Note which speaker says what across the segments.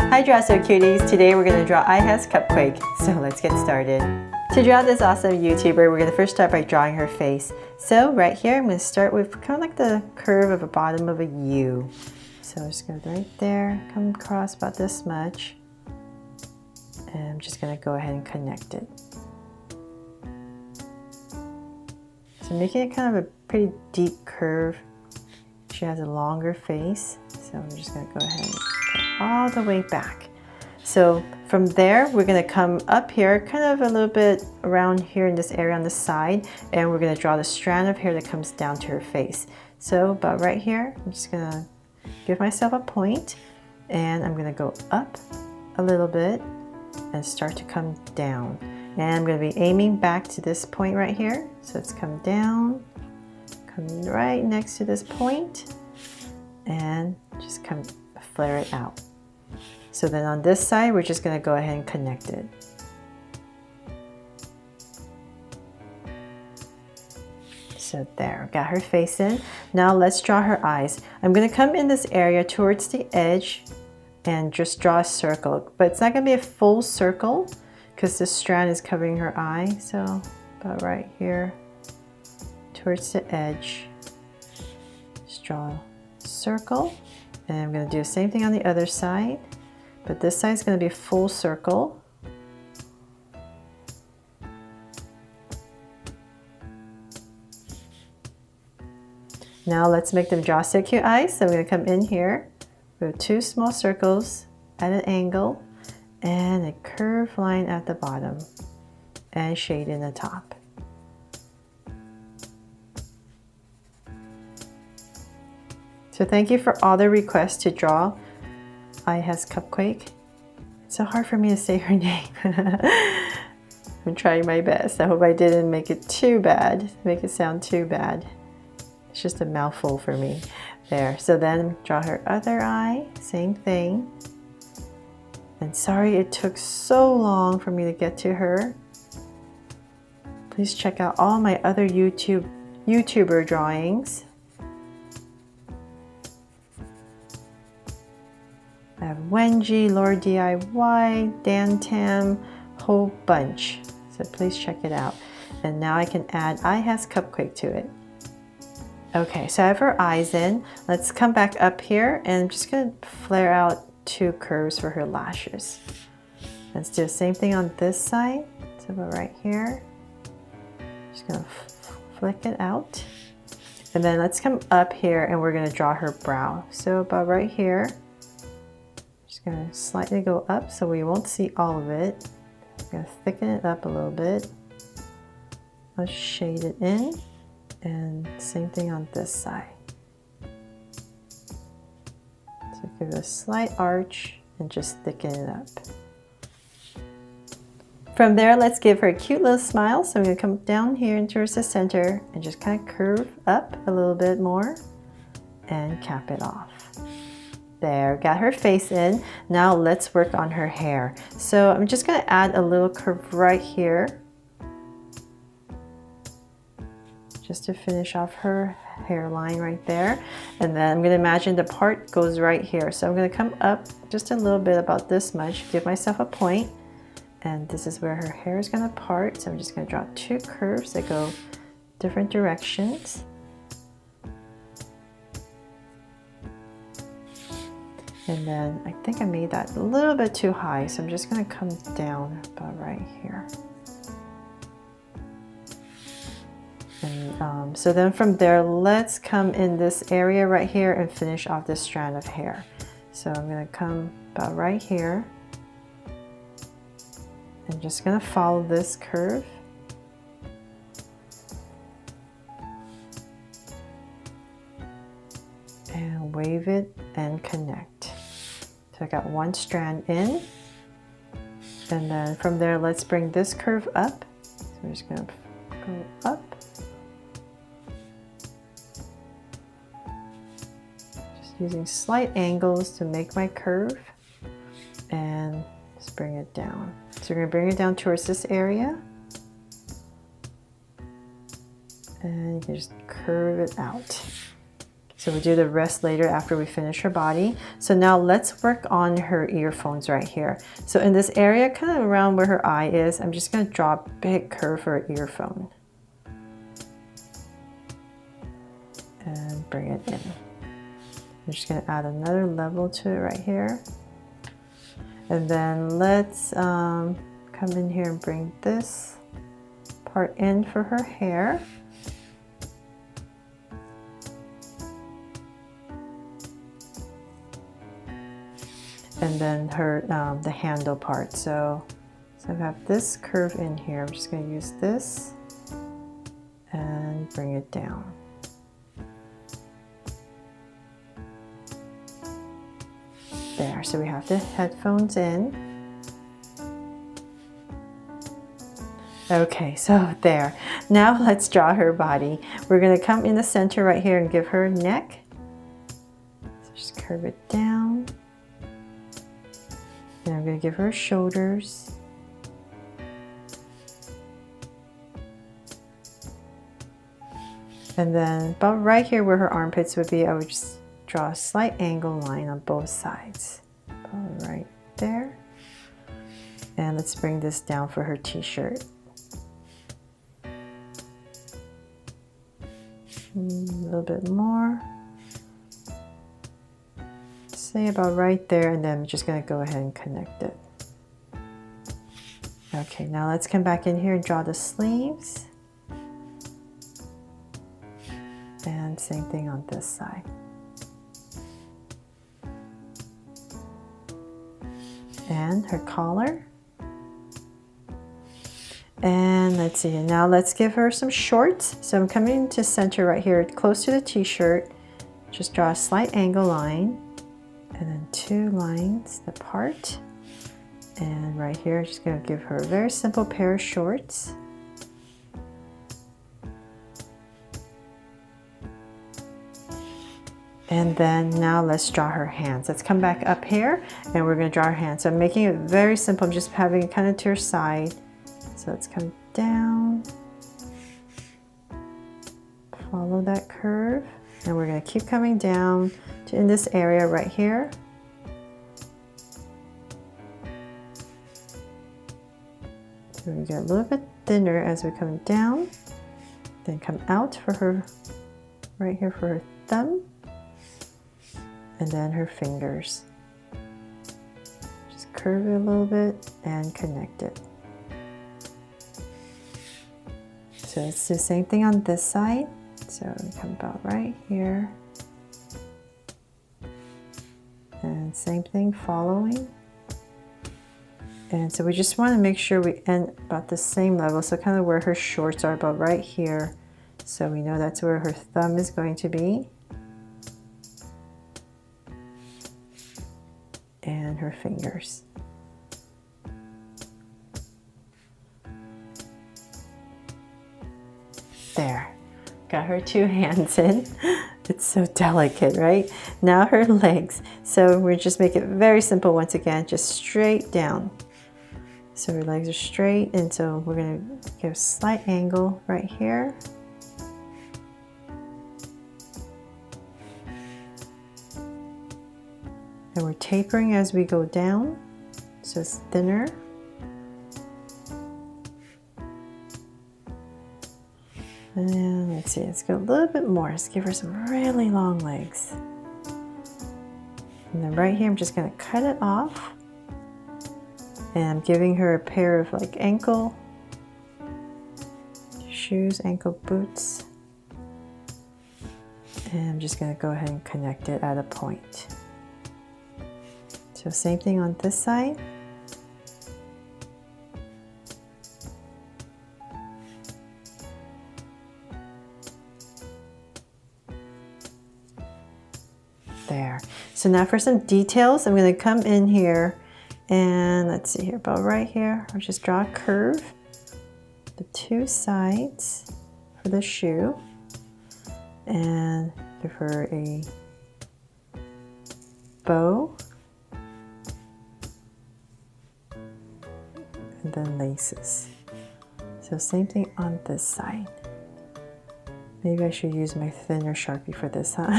Speaker 1: Hi Draw So Cuties! Today we're going to draw iHasCupquake, so let's get started. To draw this awesome YouTuber, we're going to first start by drawing her face. So right here I'm going to start with kind of like the curve of the bottom of a U. So I'm just going to right there, come across about this much, and I'm just going to go ahead and connect it. So making it kind of a pretty deep curve. She has a longer face, so I'm just going to go ahead and go all the way back. So from there, we're going to come up here, kind of a little bit around here in this area on the side, and we're going to draw the strand of hair that comes down to her face. So about right here, I'm just going to give myself a point, and I'm going to go up a little bit and start to come down. And I'm going to be aiming back to this point right here. So it's come down, come right next to this point, and just come flare it out. So then on this side, we're just going to go ahead and connect it. So there, got her face in. Now let's draw her eyes. I'm going to come in this area towards the edge and just draw a circle, but it's not going to be a full circle because this strand is covering her eye. So about right here towards the edge, just draw a circle, and I'm going to do the same thing on the other side, but this side is going to be a full circle. Now let's make them draw so cute eyes. So I'm going to come in here with two small circles at an angle and a curved line at the bottom and shade in the top. So thank you for all the requests to draw iHasCupquake. It's so hard for me to say her name. I'm trying my best. I hope I didn't make it too bad, make it sound too bad. It's just a mouthful for me. There, so then draw her other eye, same thing. And sorry it took so long for me to get to her. Please check out all my other YouTuber drawings. I have Wenji, Lord DIY, Dan Tam, whole bunch. So please check it out. And now I can add iHasCupquake to it. Okay, so I have her eyes in. Let's come back up here and I'm just going to flare out two curves for her lashes. Let's do the same thing on this side. So about right here. Just going to flick it out. And then let's come up here and we're going to draw her brow. So about right here. Just going to slightly go up so we won't see all of it. I'm going to thicken it up a little bit. Let's shade it in. And same thing on this side. So give it a slight arch and just thicken it up. From there, let's give her a cute little smile. So I'm going to come down here and towards the center and just kind of curve up a little bit more and cap it off. There, got her face in. Now let's work on her hair. So I'm just going to add a little curve right here, just to finish off her hairline right there. And then I'm going to imagine the part goes right here. So I'm going to come up just a little bit, about this much, give myself a point, and this is where her hair is going to part. So I'm just going to draw two curves that go different directions. And then I think I made that a little bit too high, so I'm just going to come down about right here. And so then from there, let's come in this area right here and finish off this strand of hair. So I'm going to come about right here. I'm just going to follow this curve. And wave it and connect. So I got one strand in. And then from there, let's bring this curve up. So we're just going to go up. Using slight angles to make my curve, and just bring it down. So we're going to bring it down towards this area, and you can just curve it out. So we'll do the rest later after we finish her body. So now let's work on her earphones right here. So in this area, kind of around where her eye is, I'm just gonna draw a big curve for her earphone. And bring it in. I'm just gonna add another level to it right here. And then let's come in here and bring this part in for her hair. And then her the handle part. So I have this curve in here. I'm just going to use this and bring it down. There. So we have the headphones in. Okay, so there. Now let's draw her body. We're going to come in the center right here and give her a neck. So just curve it down. And I'm going to give her shoulders. And then about right here where her armpits would be, I would just draw a slight angle line on both sides. About right there. And let's bring this down for her t-shirt. A little bit more. Say about right there, and then I'm just going to go ahead and connect it. Okay, now let's come back in here and draw the sleeves. And same thing on this side. And her collar. And let's see, now let's give her some shorts. So I'm coming to center right here, close to the t-shirt. Just draw a slight angle line. And then 2 lines apart. And right here, just going to give her a very simple pair of shorts. And then now let's draw her hands. Let's come back up here and we're going to draw her hands. So I'm making it very simple. I'm just having it kind of to her side. So let's come down. Follow that curve. And we're going to keep coming down to in this area right here. So we get a little bit thinner as we come down. Then come out for her, right here for her thumb. And then her fingers. Just curve it a little bit and connect it. So let's do the same thing on this side. So we come about right here. And same thing following. And so we just want to make sure we end about the same level. So kind of where her shorts are, about right here. So we know that's where her thumb is going to be. And her fingers. There. Got her 2 hands in. It's so delicate, right? Now her legs. So we're just make it very simple once again, just straight down. So her legs are straight, and so we're going to give a slight angle right here. And we're tapering as we go down, so it's thinner. And let's see, let's go a little bit more. Let's give her some really long legs. And then right here, I'm just going to cut it off. And I'm giving her a pair of like ankle shoes, ankle boots. And I'm just going to go ahead and connect it at a point. So same thing on this side. There. So now for some details, I'm going to come in here and let's see here, about right here, I'll just draw a curve, the 2 sides for the shoe, and give her a bow, and then laces. So same thing on this side. Maybe I should use my thinner Sharpie for this, huh?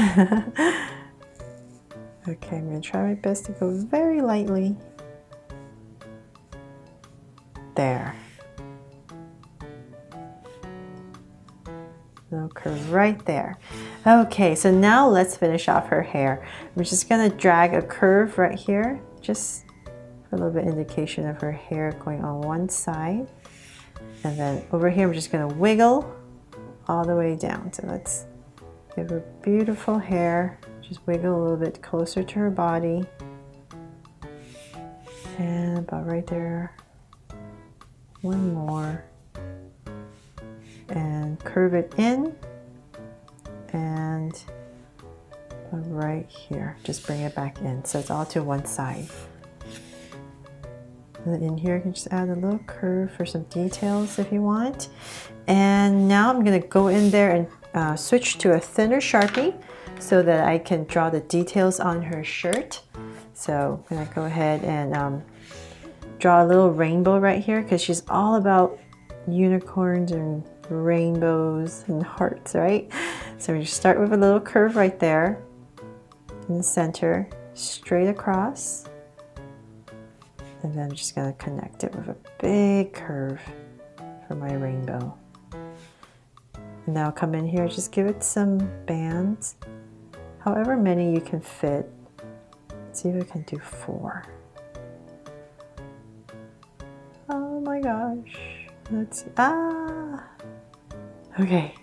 Speaker 1: Okay, I'm going to try my best to go very lightly. There. Little curve right there. Okay, so now let's finish off her hair. I'm just going to drag a curve right here, just for a little bit indication of her hair going on one side. And then over here, I'm just going to wiggle all the way down. So let's give her beautiful hair. Just wiggle a little bit closer to her body. And about right there. One more. And curve it in. And right here. Just bring it back in. So it's all to one side. And then in here, you can just add a little curve for some details if you want. And now I'm going to go in there and switch to a thinner Sharpie so that I can draw the details on her shirt. So I'm going to go ahead and draw a little rainbow right here because she's all about unicorns and rainbows and hearts, right? So we just start with a little curve right there in the center, straight across. And then I'm just going to connect it with a big curve for my rainbow. And now come in here, just give it some bands, however many you can fit. Let's see if we can do 4. Oh my gosh. Let's see. Okay.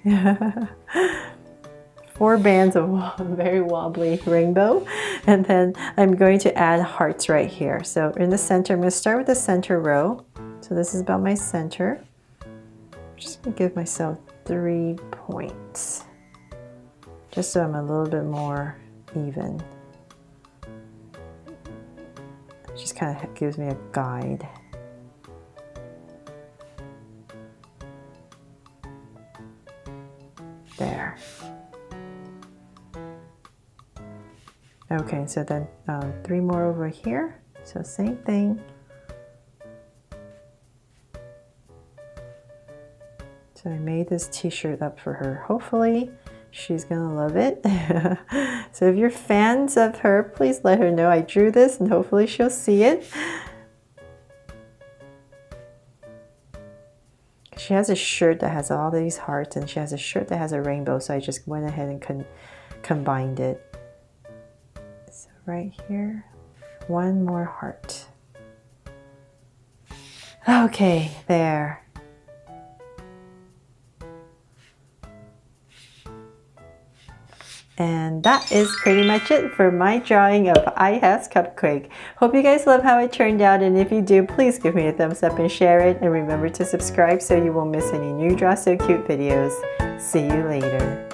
Speaker 1: 4 bands of very wobbly rainbow, and then I'm going to add hearts right here. So in the center, I'm going to start with the center row. So this is about my center. I'm just going to give myself 3 points, just so I'm a little bit more even. It just kind of gives me a guide. There. Okay, so then 3 more over here. So same thing. So I made this t-shirt up for her. Hopefully she's gonna love it. So if you're fans of her, please let her know I drew this and hopefully she'll see it. She has a shirt that has all these hearts and she has a shirt that has a rainbow, so I just went ahead and combined it. So right here, 1 more heart. Okay, there. And that is pretty much it for my drawing of iHasCupquake. Hope you guys love how it turned out, and if you do, please give me a thumbs up and share it, and remember to subscribe so you won't miss any new Draw So Cute videos. See you later.